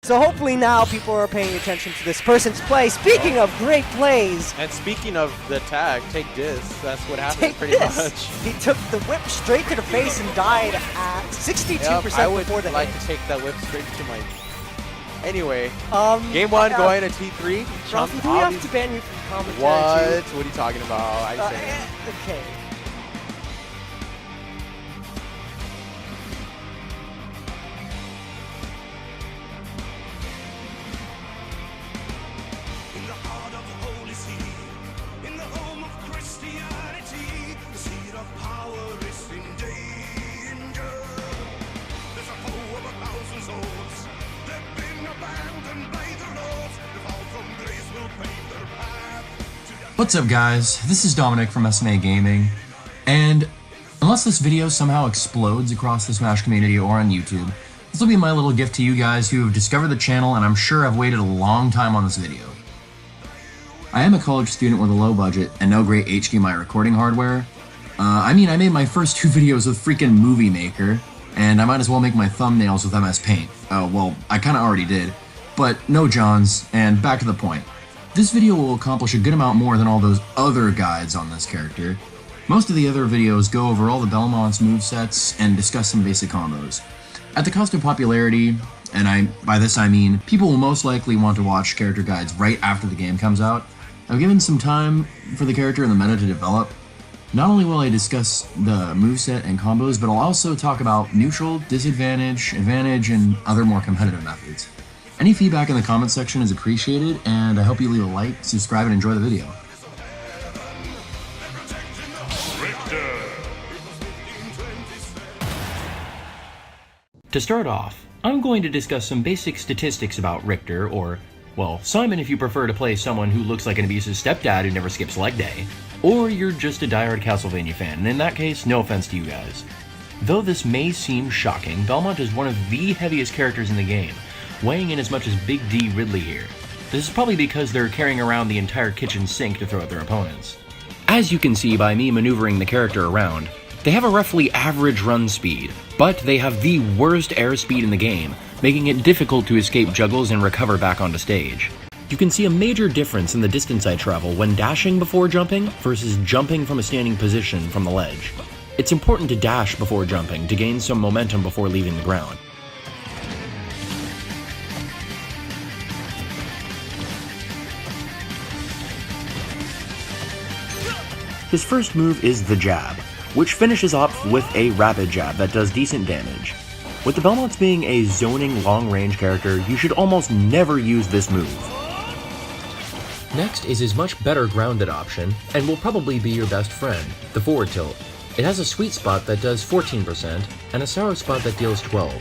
So hopefully now people are paying attention to this person's play. Speaking of great plays. And speaking of the tag, take this. That's what happened Take pretty this. much. He took the whip straight to the face and died at 62% I would before the like hit. to take that whip straight to my... Anyway, Game 1 going to T3. Ralphie, do we have to ban you from commentary? What? What are you talking about? I say. Okay. What's up guys, this is Dominic from SotN Gaming, and unless this video somehow explodes across the Smash community or on YouTube, this will be my little gift to you guys who have discovered the channel and I'm sure have waited a long time on this video. I am a college student with a low budget and no great HDMI recording hardware. I made my first 2 videos with freaking Movie Maker, and I might as well make my thumbnails with MS Paint. Well, I kinda already did, but no Johns, and back to the point. This video will accomplish a good amount more than all those other guides on this character. Most of the other videos go over all the Belmont's movesets and discuss some basic combos. At the cost of popularity, and by this I mean, people will most likely want to watch character guides right after the game comes out. I've given some time for the character and the meta to develop. Not only will I discuss the moveset and combos, but I'll also talk about neutral, disadvantage, advantage, and other more competitive methods. Any feedback in the comments section is appreciated, and I hope you leave a like, subscribe, and enjoy the video. Richter. To start off, I'm going to discuss some basic statistics about Richter, or, well, Simon if you prefer to play someone who looks like an abusive stepdad who never skips leg day, or you're just a diehard Castlevania fan, and in that case, no offense to you guys. Though this may seem shocking, Belmont is one of the heaviest characters in the game, weighing in as much as Big D Ridley here. This is probably because they're carrying around the entire kitchen sink to throw at their opponents. As you can see by me maneuvering the character around, they have a roughly average run speed, but they have the worst airspeed in the game, making it difficult to escape juggles and recover back onto stage. You can see a major difference in the distance I travel when dashing before jumping versus jumping from a standing position from the ledge. It's important to dash before jumping to gain some momentum before leaving the ground. His first move is the jab, which finishes off with a rapid jab that does decent damage. With the Belmonts being a zoning long-range character, you should almost never use this move. Next is his much better grounded option, and will probably be your best friend, the forward tilt. It has a sweet spot that does 14%, and a sour spot that deals 12.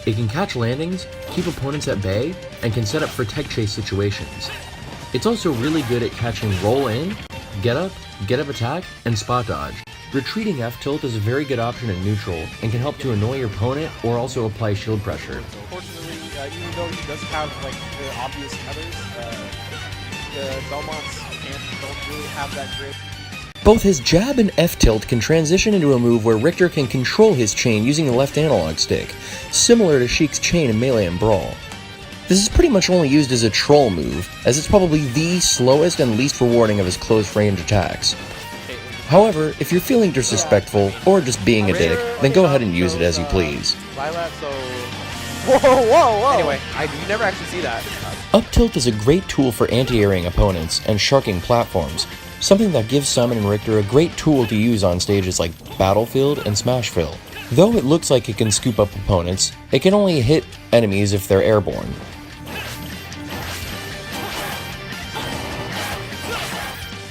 It can catch landings, keep opponents at bay, and can set up for tech chase situations. It's also really good at catching roll in, get up attack, and spot dodge. Retreating F-tilt is a very good option in neutral, and can help to annoy your opponent or also apply shield pressure. So unfortunately, even though he does have like the obvious tethers, the Belmonts don't really have that great. Both his jab and F-tilt can transition into a move where Richter can control his chain using the left analog stick, similar to Sheik's chain in Melee and Brawl. This is pretty much only used as a troll move, as it's probably the slowest and least rewarding of his close range attacks. However, if you're feeling disrespectful, or just being a dick, then go ahead and use it as you please. Whoa! Anyway, you never actually see that. Up tilt is a great tool for anti-airing opponents and sharking platforms, something that gives Simon and Richter a great tool to use on stages like Battlefield and Smashville. Though it looks like it can scoop up opponents, it can only hit enemies if they're airborne.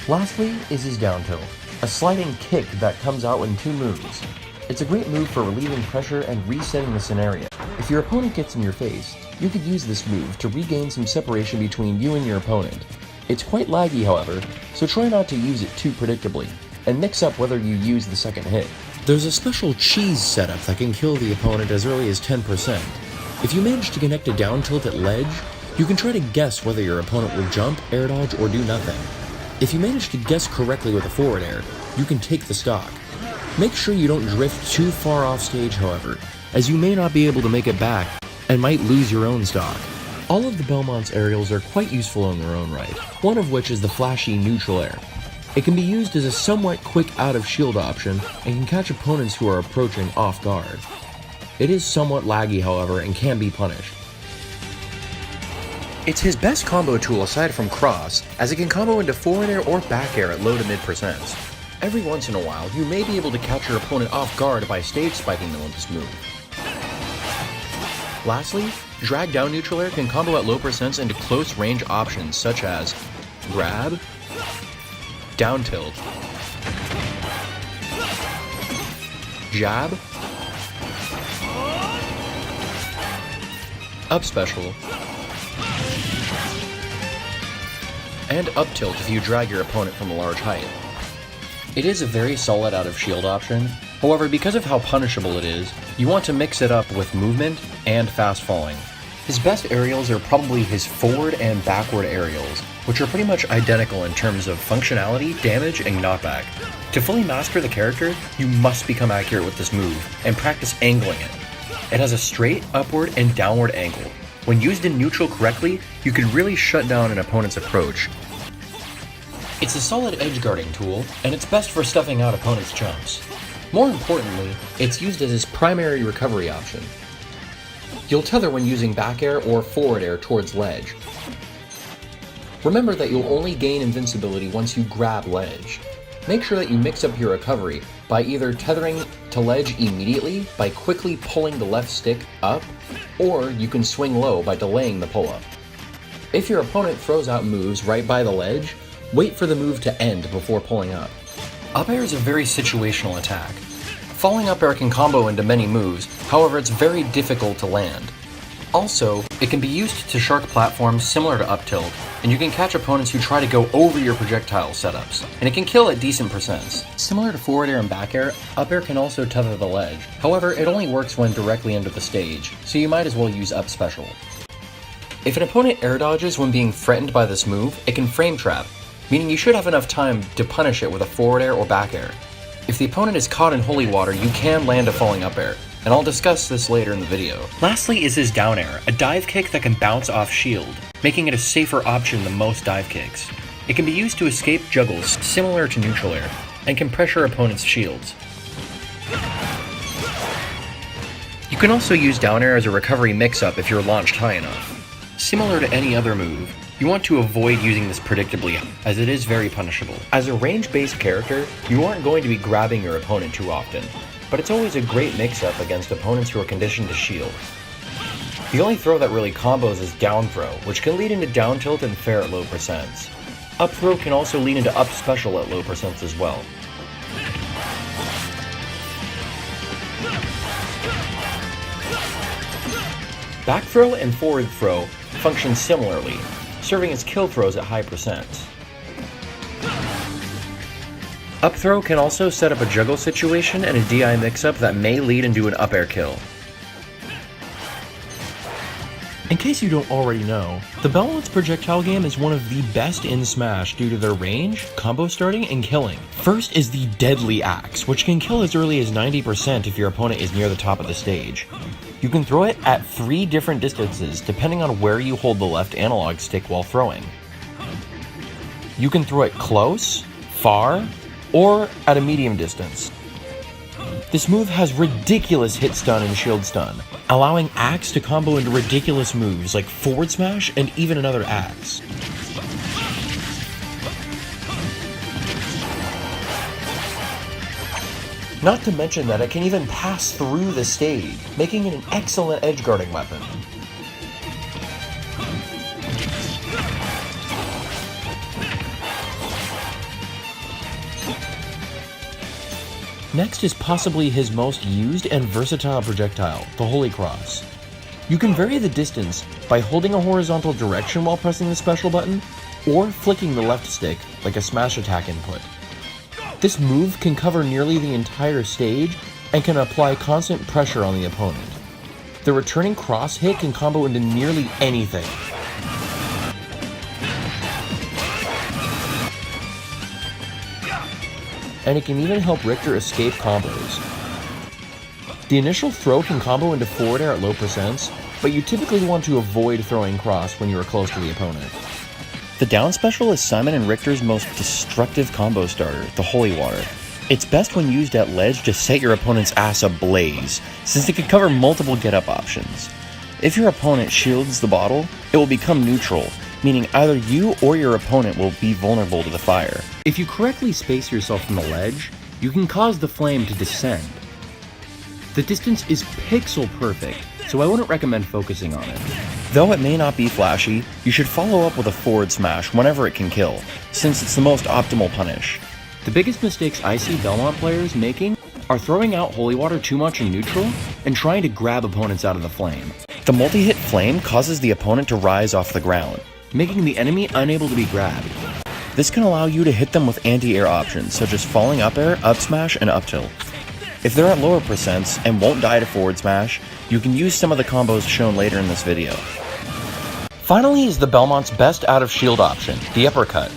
Lastly is his down tilt, a sliding kick that comes out in 2 moves. It's a great move for relieving pressure and resetting the scenario. If your opponent gets in your face, you could use this move to regain some separation between you and your opponent. It's quite laggy, however, so try not to use it too predictably, and mix up whether you use the second hit. There's a special cheese setup that can kill the opponent as early as 10%. If you manage to connect a down tilt at ledge, you can try to guess whether your opponent will jump, air dodge, or do nothing. If you manage to guess correctly with a forward air, you can take the stock. Make sure you don't drift too far off stage, however, as you may not be able to make it back and might lose your own stock. All of the Belmont's aerials are quite useful in their own right, one of which is the flashy neutral air. It can be used as a somewhat quick out-of-shield option and can catch opponents who are approaching off guard. It is somewhat laggy, however, and can be punished. It's his best combo tool aside from cross, as it can combo into forward air or back air at low to mid percents. Every once in a while, you may be able to catch your opponent off guard by stage spiking them with this move. Lastly, drag down neutral air can combo at low percents into close range options such as grab, down tilt, jab, up special, and up tilt if you drag your opponent from a large height. It is a very solid out of shield option, however because of how punishable it is, you want to mix it up with movement and fast falling. His best aerials are probably his forward and backward aerials, which are pretty much identical in terms of functionality, damage, and knockback. To fully master the character, you must become accurate with this move, and practice angling it. It has a straight, upward, and downward angle. When used in neutral correctly, you can really shut down an opponent's approach. It's a solid edgeguarding tool, and it's best for stuffing out opponents' jumps. More importantly, it's used as his primary recovery option. You'll tether when using back air or forward air towards ledge. Remember that you'll only gain invincibility once you grab ledge. Make sure that you mix up your recovery by either tethering to ledge immediately by quickly pulling the left stick up, or you can swing low by delaying the pull-up. If your opponent throws out moves right by the ledge, wait for the move to end before pulling up. Up air is a very situational attack. Falling up air can combo into many moves, however it's very difficult to land. Also, it can be used to shark platforms similar to up tilt, and you can catch opponents who try to go over your projectile setups, and it can kill at decent percents. Similar to forward air and back air, up air can also tether the ledge. However, it only works when directly under the stage, so you might as well use up special. If an opponent air dodges when being threatened by this move, it can frame trap, meaning you should have enough time to punish it with a forward air or back air. If the opponent is caught in holy water, you can land a falling up air, and I'll discuss this later in the video. Lastly is his down air, a dive kick that can bounce off shield, making it a safer option than most dive kicks. It can be used to escape juggles similar to neutral air, and can pressure opponents' shields. You can also use down air as a recovery mix-up if you're launched high enough. Similar to any other move, you want to avoid using this predictably, as it is very punishable. As a range-based character, you aren't going to be grabbing your opponent too often, but it's always a great mix-up against opponents who are conditioned to shield. The only throw that really combos is down throw, which can lead into down tilt and fair at low percents. Up throw can also lead into up special at low percents as well. Back throw and forward throw function similarly, serving as kill throws at high percents. Up throw can also set up a juggle situation and a DI mix-up that may lead into an up air kill. In case you don't already know, the Belmont's projectile game is one of the best in Smash due to their range, combo starting, and killing. First is the Deadly Axe, which can kill as early as 90% if your opponent is near the top of the stage. You can throw it at 3 different distances depending on where you hold the left analog stick while throwing. You can throw it close, far, or at a medium distance. This move has ridiculous hit stun and shield stun, allowing Axe to combo into ridiculous moves like forward smash and even another Axe. Not to mention that it can even pass through the stage, making it an excellent edgeguarding weapon. Next is possibly his most used and versatile projectile, the Holy Cross. You can vary the distance by holding a horizontal direction while pressing the special button, or flicking the left stick like a smash attack input. This move can cover nearly the entire stage and can apply constant pressure on the opponent. The returning cross hit can combo into nearly anything. And it can even help Richter escape combos. The initial throw can combo into forward air at low percents, but you typically want to avoid throwing cross when you are close to the opponent. The down special is Simon and Richter's most destructive combo starter, the Holy Water. It's best when used at ledge to set your opponent's ass ablaze, since it can cover multiple get-up options. If your opponent shields the bottle, it will become neutral, meaning either you or your opponent will be vulnerable to the fire. If you correctly space yourself from the ledge, you can cause the flame to descend. The distance is pixel perfect, so I wouldn't recommend focusing on it. Though it may not be flashy, you should follow up with a forward smash whenever it can kill, since it's the most optimal punish. The biggest mistakes I see Belmont players making are throwing out Holy Water too much in neutral and trying to grab opponents out of the flame. The multi-hit flame causes the opponent to rise off the ground, making the enemy unable to be grabbed. This can allow you to hit them with anti-air options such as falling up air, up smash, and up tilt. If they're at lower percents and won't die to forward smash, you can use some of the combos shown later in this video. Finally is the Belmont's best out of shield option, the uppercut.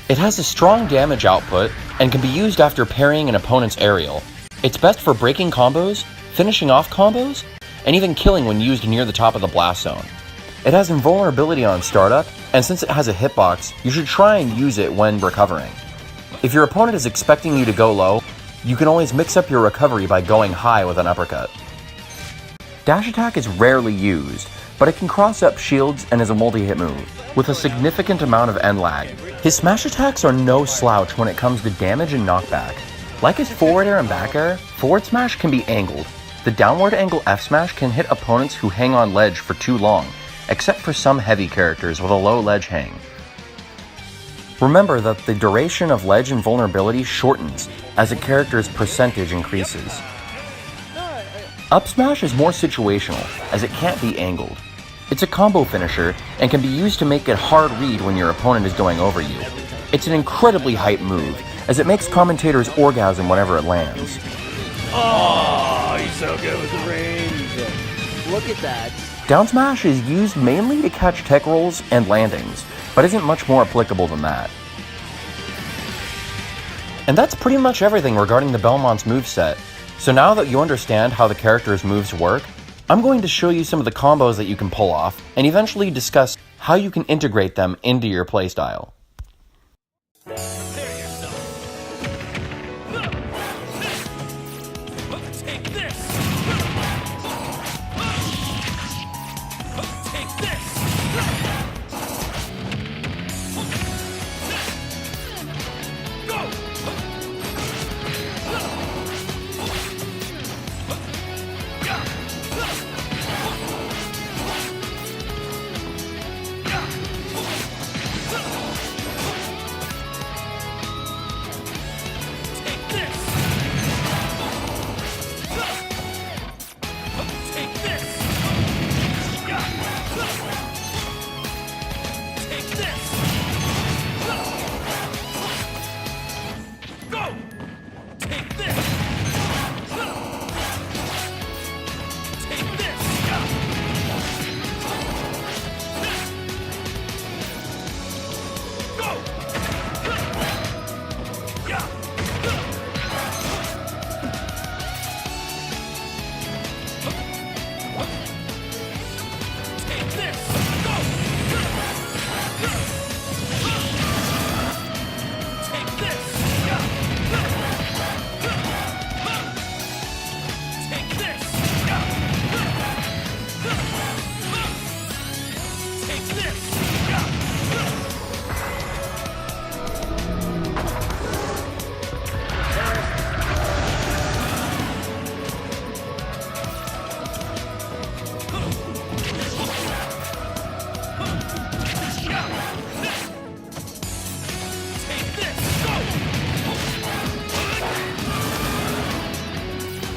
It has a strong damage output and can be used after parrying an opponent's aerial. It's best for breaking combos, finishing off combos, and even killing when used near the top of the blast zone. It has invulnerability on startup, and since it has a hitbox, you should try and use it when recovering. If your opponent is expecting you to go low, you can always mix up your recovery by going high with an uppercut. Dash attack is rarely used, but it can cross up shields and is a multi-hit move, with a significant amount of end lag. His smash attacks are no slouch when it comes to damage and knockback. Like his forward air and back air, forward smash can be angled. The downward angle F smash can hit opponents who hang on ledge for too long, except for some heavy characters with a low ledge hang. Remember that the duration of ledge invulnerability shortens as a character's percentage increases. Up smash is more situational, as it can't be angled. It's a combo finisher and can be used to make it hard read when your opponent is going over you. It's an incredibly hype move, as it makes commentators orgasm whenever it lands. Oh, he's so good with the range. Look at that. Down smash is used mainly to catch tech rolls and landings, but isn't much more applicable than that. And that's pretty much everything regarding the Belmont's moveset. So now that you understand how the character's moves work, I'm going to show you some of the combos that you can pull off, and eventually discuss how you can integrate them into your playstyle.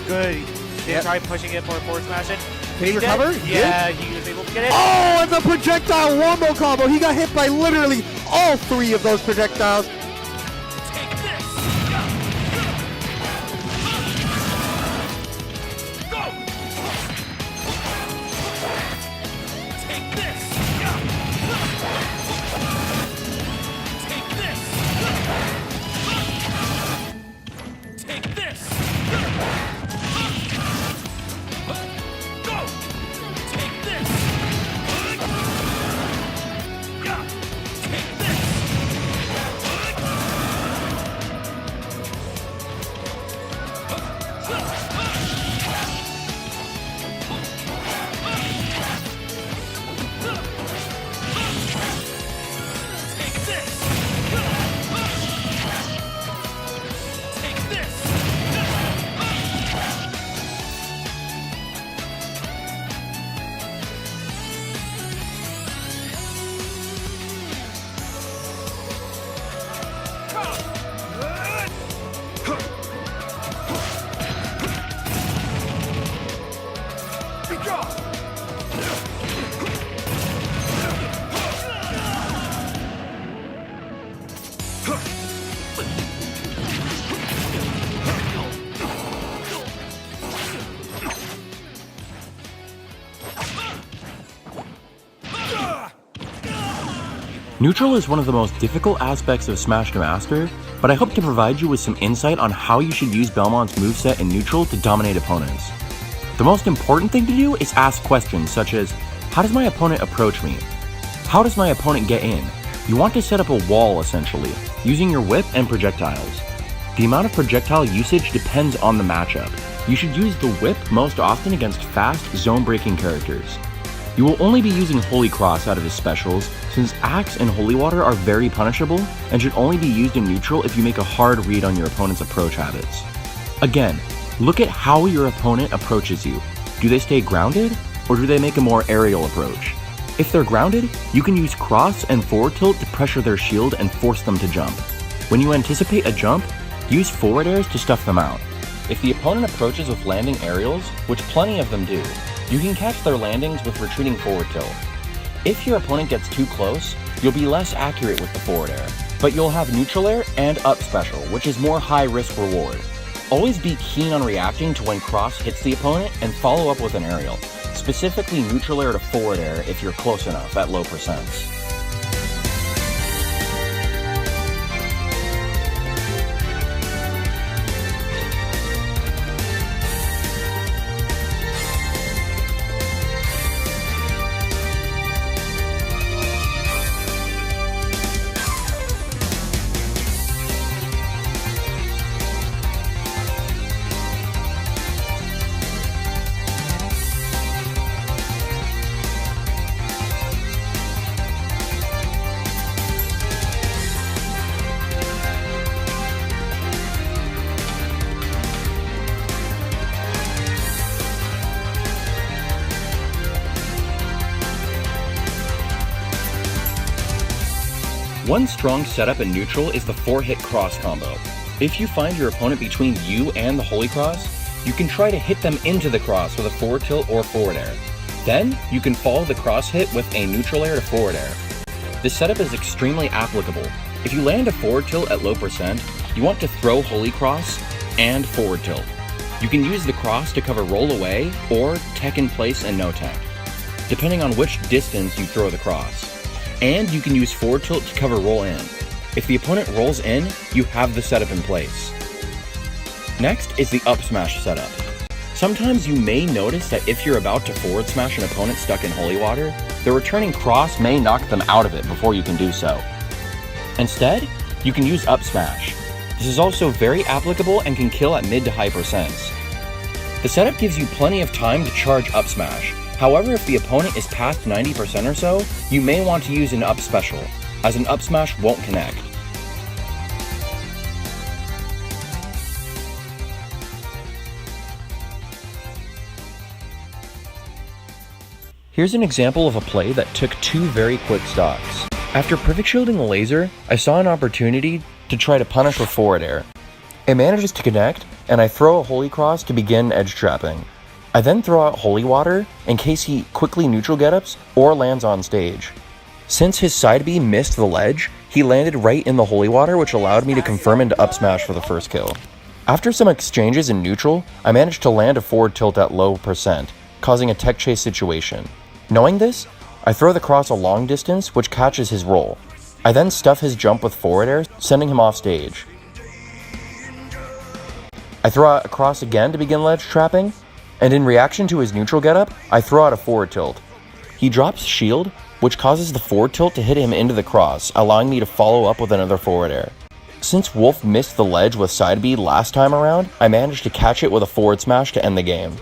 Good. He tried pushing it for a forward smash it. Did he recover? Yeah, he was able to get it. Oh, and the projectile wombo combo. He got hit by literally all three of those projectiles. Neutral is one of the most difficult aspects of Smash to master, but I hope to provide you with some insight on how you should use Belmont's moveset in neutral to dominate opponents. The most important thing to do is ask questions such as, how does my opponent approach me? How does my opponent get in? You want to set up a wall essentially, using your whip and projectiles. The amount of projectile usage depends on the matchup. You should use the whip most often against fast, zone-breaking characters. You will only be using Holy Cross out of his specials, since Axe and Holy Water are very punishable and should only be used in neutral if you make a hard read on your opponent's approach habits. Again, look at how your opponent approaches you. Do they stay grounded, or do they make a more aerial approach? If they're grounded, you can use cross and forward tilt to pressure their shield and force them to jump. When you anticipate a jump, use forward airs to stuff them out. If the opponent approaches with landing aerials, which plenty of them do, you can catch their landings with retreating forward tilt. If your opponent gets too close, you'll be less accurate with the forward air, but you'll have neutral air and up special, which is more high risk reward. Always be keen on reacting to when cross hits the opponent and follow up with an aerial, specifically neutral air to forward air if you're close enough at low percents. One strong setup in neutral is the 4-hit cross combo. If you find your opponent between you and the Holy Cross, you can try to hit them into the cross with a forward tilt or forward air. Then, you can follow the cross hit with a neutral air to forward air. This setup is extremely applicable. If you land a forward tilt at low percent, you want to throw Holy Cross and forward tilt. You can use the cross to cover roll away or tech in place and no tech, depending on which distance you throw the cross. And you can use forward tilt to cover roll in. If the opponent rolls in, you have the setup in place. Next is the up smash setup. Sometimes you may notice that if you're about to forward smash an opponent stuck in Holy Water, the returning cross may knock them out of it before you can do so. Instead, you can use up smash. This is also very applicable and can kill at mid to high percents. The setup gives you plenty of time to charge up smash. However, if the opponent is past 90% or so, you may want to use an up special, as an up smash won't connect. Here's an example of a play that took 2 very quick stocks. After perfect shielding a laser, I saw an opportunity to try to punish with forward air. It manages to connect, and I throw a Holy Cross to begin edge trapping. I then throw out Holy Water in case he quickly neutral get-ups or lands on stage. Since his side B missed the ledge, he landed right in the Holy Water, which allowed me to confirm into up smash for the first kill. After some exchanges in neutral, I managed to land a forward tilt at low percent, causing a tech chase situation. Knowing this, I throw the cross a long distance, which catches his roll. I then stuff his jump with forward air, sending him off stage. I throw out a cross again to begin ledge trapping, and in reaction to his neutral getup, I throw out a forward tilt. He drops shield, which causes the forward tilt to hit him into the cross, allowing me to follow up with another forward air. Since Wolf missed the ledge with side B last time around, I managed to catch it with a forward smash to end the game.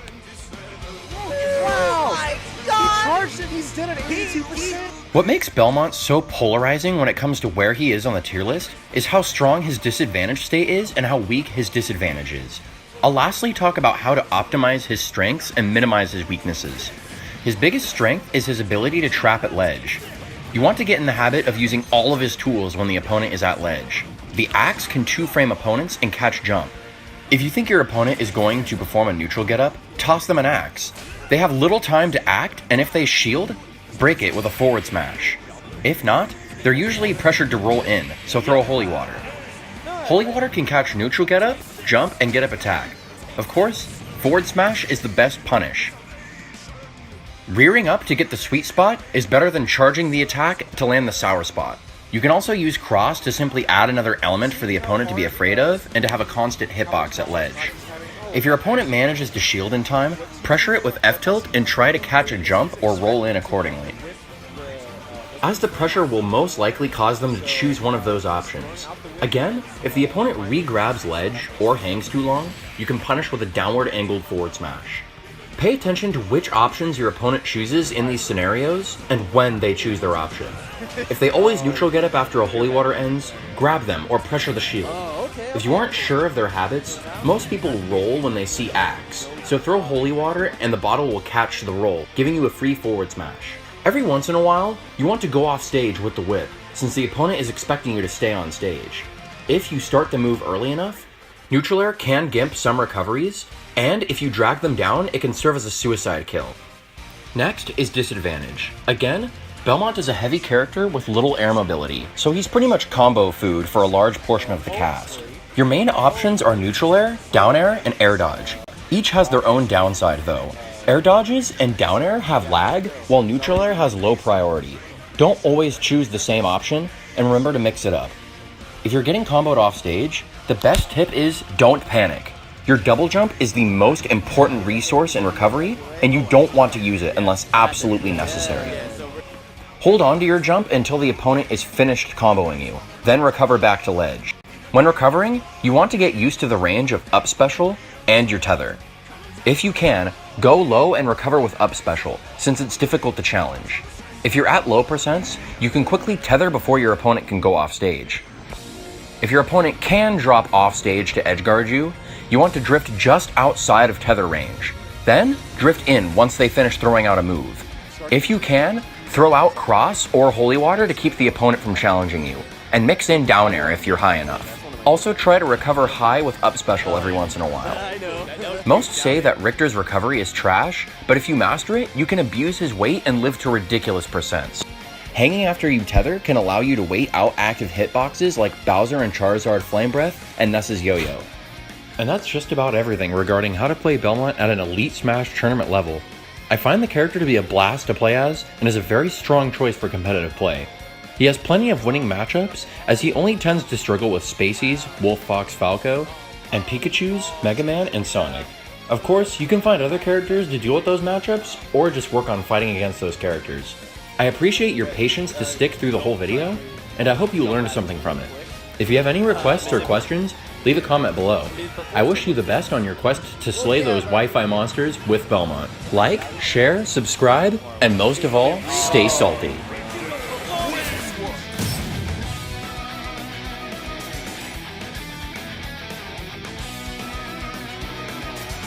Wow! He charged it, he's dead at 82%! What makes Belmont so polarizing when it comes to where he is on the tier list is how strong his disadvantage state is and how weak his disadvantage is. I'll lastly talk about how to optimize his strengths and minimize his weaknesses. His biggest strength is his ability to trap at ledge. You want to get in the habit of using all of his tools when the opponent is at ledge. The axe can 2-frame opponents and catch jump. If you think your opponent is going to perform a neutral getup, toss them an axe. They have little time to act, and if they shield, break it with a forward smash. If not, they're usually pressured to roll in, so throw a Holy Water. Holy Water can catch neutral getup, jump, and get up attack. Of course, forward smash is the best punish. Rearing up to get the sweet spot is better than charging the attack to land the sour spot. You can also use cross to simply add another element for the opponent to be afraid of and to have a constant hitbox at ledge. If your opponent manages to shield in time, pressure it with F-tilt and try to catch a jump or roll in accordingly, as the pressure will most likely cause them to choose one of those options. Again, if the opponent re-grabs ledge or hangs too long, you can punish with a downward angled forward smash. Pay attention to which options your opponent chooses in these scenarios and when they choose their option. If they always neutral get up after a holy water ends, grab them or pressure the shield. If you aren't sure of their habits, most people roll when they see axe, so throw holy water and the bottle will catch the roll, giving you a free forward smash. Every once in a while, you want to go off stage with the whip, since the opponent is expecting you to stay on stage. If you start the move early enough, neutral air can gimp some recoveries, and if you drag them down, it can serve as a suicide kill. Next is disadvantage. Again, Belmont is a heavy character with little air mobility, so he's pretty much combo food for a large portion of the cast. Your main options are neutral air, down air, and air dodge. Each has their own downside though. Air dodges and down air have lag, while neutral air has low priority. Don't always choose the same option, and remember to mix it up. If you're getting comboed off stage, the best tip is don't panic. Your double jump is the most important resource in recovery, and you don't want to use it unless absolutely necessary. Hold on to your jump until the opponent is finished comboing you, then recover back to ledge. When recovering, you want to get used to the range of up special and your tether. If you can, go low and recover with up special, since it's difficult to challenge. If you're at low percents, you can quickly tether before your opponent can go off stage. If your opponent can drop off stage to edgeguard you, you want to drift just outside of tether range. Then, drift in once they finish throwing out a move. If you can, throw out cross or holy water to keep the opponent from challenging you, and mix in down air if you're high enough. Also try to recover high with up special every once in a while. Most say that Richter's recovery is trash, but if you master it, you can abuse his weight and live to ridiculous percents. Hanging after you tether can allow you to wait out active hitboxes like Bowser and Charizard Flame Breath and Ness's Yo-Yo. And that's just about everything regarding how to play Belmont at an Elite Smash tournament level. I find the character to be a blast to play as, and is a very strong choice for competitive play. He has plenty of winning matchups, as he only tends to struggle with Spacey's, Wolf Fox Falco, and Pikachu's, Mega Man, and Sonic. Of course, you can find other characters to deal with those matchups, or just work on fighting against those characters. I appreciate your patience to stick through the whole video, and I hope you learned something from it. If you have any requests or questions, leave a comment below. I wish you the best on your quest to slay those Wi-Fi monsters with Belmont. Like, share, subscribe, and most of all, stay salty.